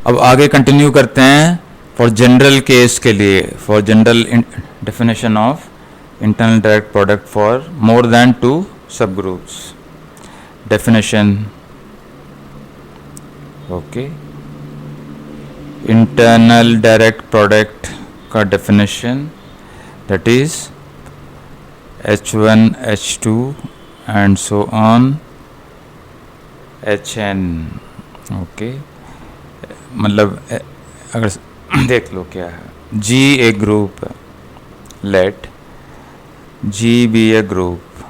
अब आगे कंटिन्यू करते हैं फॉर जनरल केस के लिए, for general definition of internal direct product for more than 2 subgroups. Definition, okay, internal direct product का definition that is H1 H2 and so on HN. Okay, मतलब अगर देख लो क्या है, G एक group है, late G be a group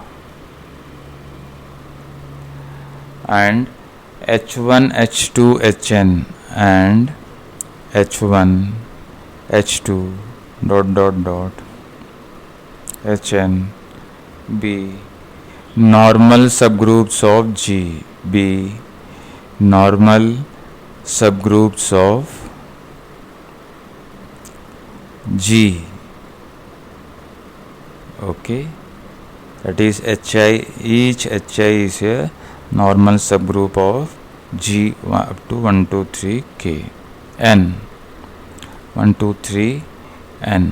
and H1 H2 HN and H1 H2 dot dot dot HN be normal subgroups of G, be normal subgroups of G. Okay, that is HI, each HI is a normal subgroup of G up to 1 2 3 K N 1 2 3 N.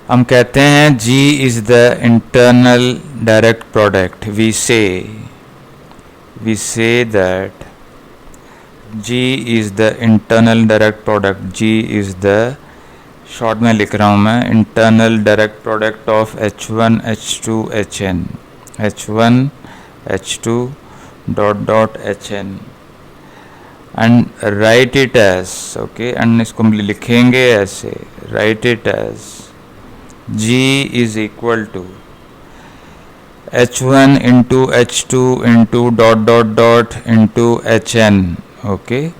हम कहते हैं G is the internal direct product. We say that G is the internal direct product. G is the, short में लिख रहा हूँ मैं, internal direct product of H1 H2 HN, H1 H2 dot dot HN and write it as, okay, and इसको हम लिखेंगे ऐसे, write it as G is equal to H1 into H2 into dot dot dot into HN. Okay,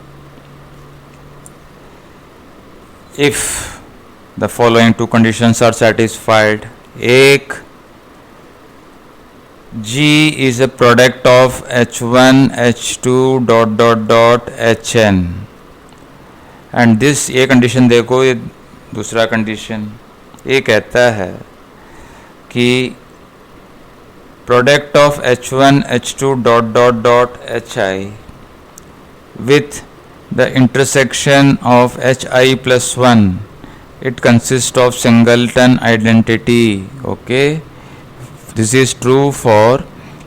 if the following two conditions are satisfied. एक, G is a product of H1 H2 dot dot dot HN and this, ये condition देखो, ये दूसरा condition ये कहता है कि product of H1 H2 dot dot dot HI with the intersection of HI plus 1, it consists of singleton identity. Okay, this is true for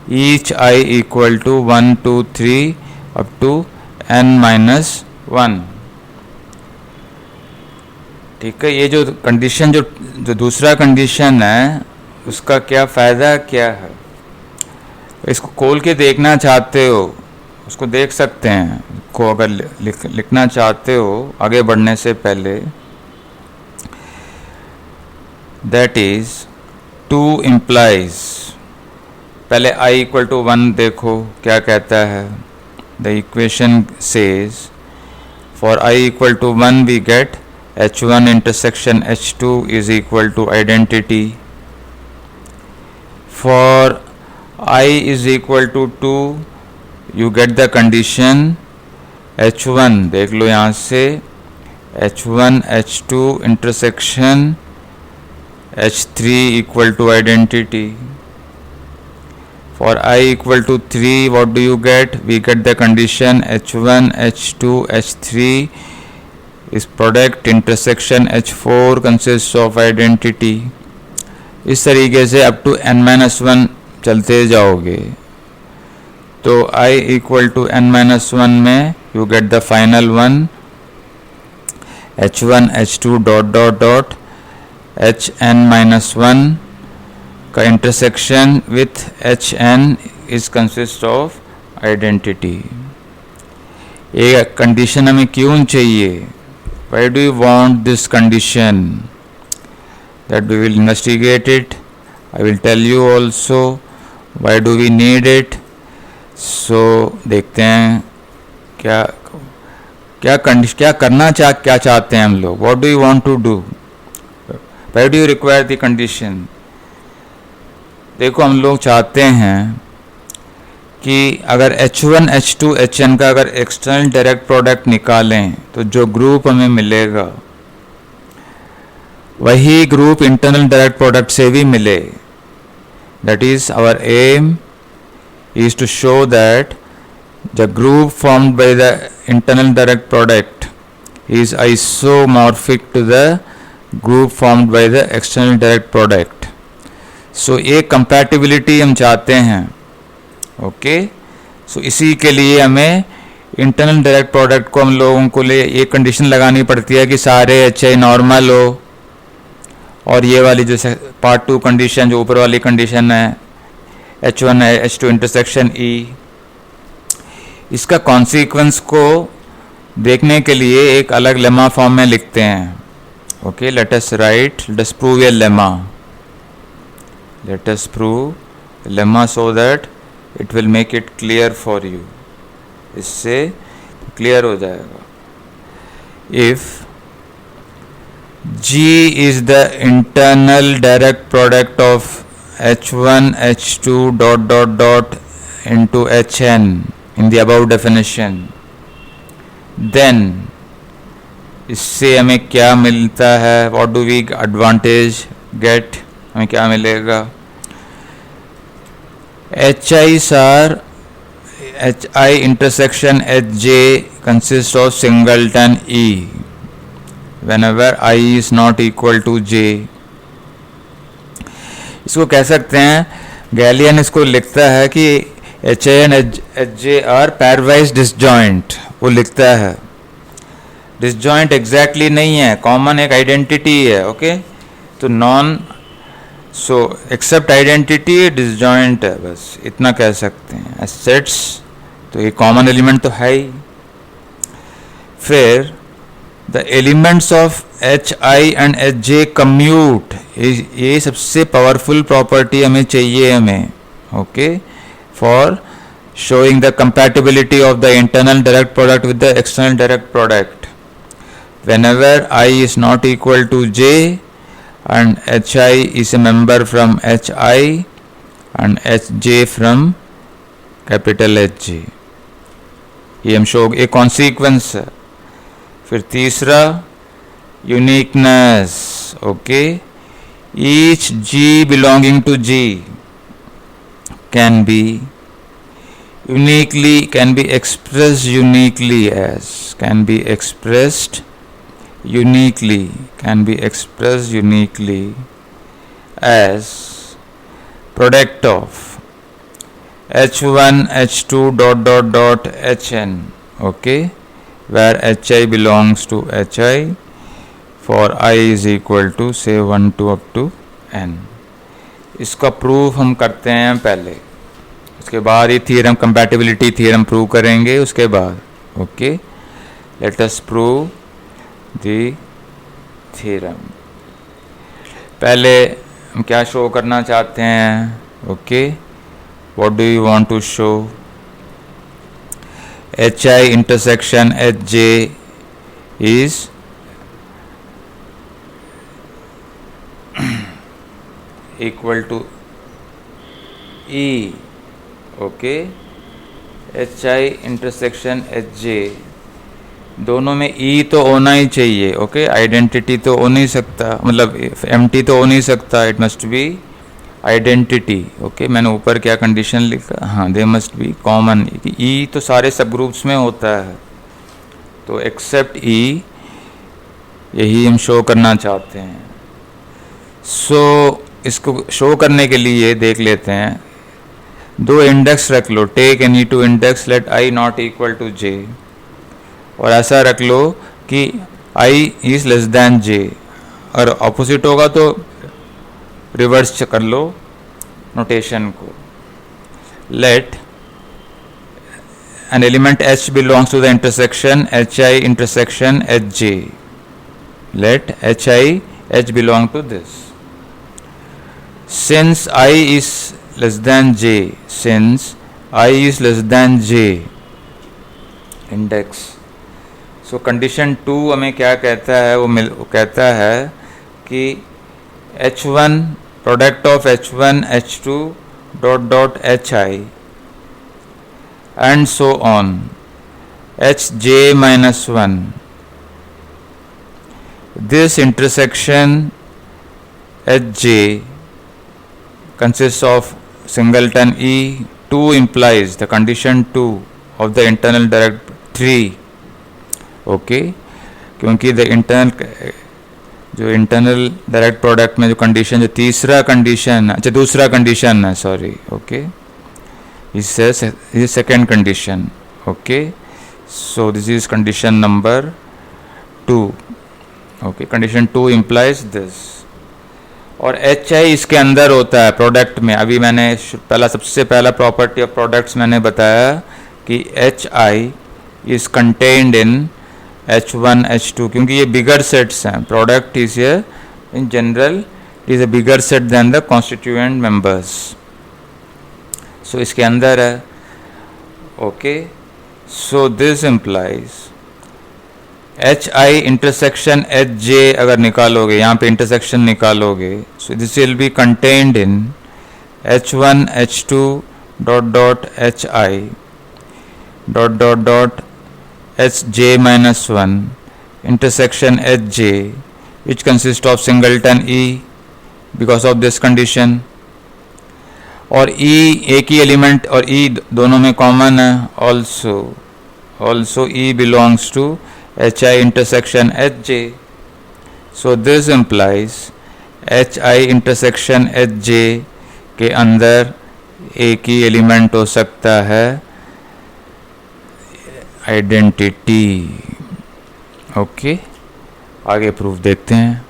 each I equal to 1 2 3 up to n minus 1. ठीक है, ये जो condition, जो दूसरा condition है, उसका क्या फ़ायदा क्या है, इसको खोल के देखना चाहते हो उसको देख सकते हैं. को अगर लिखना चाहते हो आगे बढ़ने से पहले, दैट इज 2 implies, पहले I equal to 1 देखो क्या कहता है. The equation says for I equal to 1 we get H1 intersection H2 is equal to identity. For I is equal to 2 you get the condition H1, देख लो यहाँ से, H1 H2 intersection H3 equal to identity. For I equal to 3 what do you get? We get the condition H1 H2 H3 is product intersection H4 consists of identity. इस तरीके से up to n-1 चलते जाओगे तो I equal to n-1 में you get the final one H1 H2 dot dot dot Hn-1 का intersection with Hn is consist of identity. ये condition हमें क्यों चाहिए? Why do you want this condition? That we will investigate it. I will tell you also why do we need it. So देखते हैं क्या करना क्या चाहते हैं हम लोग. What do you want to do? Why do you require the condition? देखो हम लोग चाहते हैं कि अगर H1 H2 Hn का अगर एक्सटर्नल डायरेक्ट प्रोडक्ट निकालें तो जो ग्रुप हमें मिलेगा वही ग्रुप इंटरनल डायरेक्ट प्रोडक्ट से भी मिले. That is our aim is to show that The group formed by the internal direct product is isomorphic to the group formed by the external direct product. So एक compatibility हम चाहते हैं, okay. सो इसी के लिए हमें इंटरनल डायरेक्ट प्रोडक्ट को हम लोगों को लिए एक कंडीशन लगानी पड़ती है कि सारे एच आई नॉर्मल हो, और ये वाली जो पार्ट 2 कंडीशन जो ऊपर वाली कंडीशन है H1 H2 इंटरसेक्शन E, इसका कॉन्सिक्वेंस को देखने के लिए एक अलग लेमा फॉर्म में लिखते हैं. Okay, let us right, late us prove A lemma, late us prove lemma so that it will make it clear for you. इससे क्लियर हो जाएगा. If G is the internal direct product of H1 H2 dot dot dot into Hn in the above definition, then इससे हमें क्या मिलता है, what do we advantage get, हमें क्या मिलेगा. HIs are HI intersection HJ consists of singleton E whenever I is not equal to J. इसको कह सकते हैं, गैलियन इसको लिखता है कि HI and HJ are pairwise disjoint. वो लिखता है डिसजॉइंट एग्जैक्टली नहीं है, कॉमन एक आइडेंटिटी है. ओके, तो non so except identity disjoint है, बस इतना कह सकते हैं. एसेट्स तो ये कॉमन एलिमेंट तो है ही. फिर the elements of H I and H J commute, ये सबसे पावरफुल प्रॉपर्टी हमें चाहिए हमें. Okay, for showing the compatibility of the internal direct product with the external direct product. Whenever I is not equal to J and HI is a member from HI and HJ from capital HJ. ये हम show एक consequence है. फिर तीसरा uniqueness. Okay, each G belonging to G can be uniquely, can be expressed uniquely as, can be expressed uniquely, can be expressed uniquely as product of H1 H2 dot dot dot Hn. Okay, where Hi belongs to Hi for I is equal to say 1 to up to n. इसका proof हम करते हैं पहले, उसके बाद ये theorem compatibility theorem prove करेंगे उसके बाद. Okay, let us prove the theorem. पहले हम क्या शो करना चाहते हैं. Okay, what do you want to show. H I intersection H J is equal to E. Okay, H I intersection H J, दोनों में ई तो होना ही चाहिए. ओके, आइडेंटिटी तो हो नहीं सकता, मतलब एम्प्टी तो हो नहीं सकता, it must be identity. Okay, मैंने ऊपर क्या कंडीशन लिखा, हाँ, दे मस्ट बी कॉमन. ई तो सारे सब ग्रुप्स में होता है, तो एक्सेप्ट ई, यही हम शो करना चाहते हैं. सो इसको शो करने के लिए देख लेते हैं, दो इंडेक्स रख लो, take any two index, let I not equal to J, और ऐसा रख लो कि I is less than J, और ऑपोजिट होगा तो रिवर्स कर लो नोटेशन को. Let an element H belongs to the intersection H I intersection H J, let H I H belong to this. Since I is less than j, since I is less than j index, so condition 2 हमें क्या कहता है, वो कहता है कि H1 product of H1 H2 dot dot HI and so on Hj minus 1, this intersection Hj consists of singleton E. 2 implies the condition 2 of the internal direct 3, okay, क्योंकि the internal direct product में जो condition, जो दूसरा condition है, sorry, okay, इस second condition, okay, so this is condition number 2, okay, condition 2 implies this. और H I इसके अंदर होता है प्रोडक्ट में। अभी मैंने सबसे पहला प्रॉपर्टी ऑफ प्रोडक्ट्स मैंने बताया कि H I is contained in H1 H2, क्योंकि ये बिगर सेट्स हैं। Product is in general it is a bigger set than the constituent members, so इसके अंदर है, okay. So this implies H I intersection H J अगर निकालोगे, यहाँ पे इंटरसेक्शन निकालोगे, so this will be contained in H1 H2 dot dot H I dot dot dot H J minus 1 intersection H J, which consist of singleton E because of this condition. और ई एक ही element और ई दोनों में common है, also E belongs to HI intersection HJ. So this implies HI intersection HJ के अंदर एक ही element हो सकता है, आइडेंटिटी, ओके। आगे प्रूफ देखते हैं।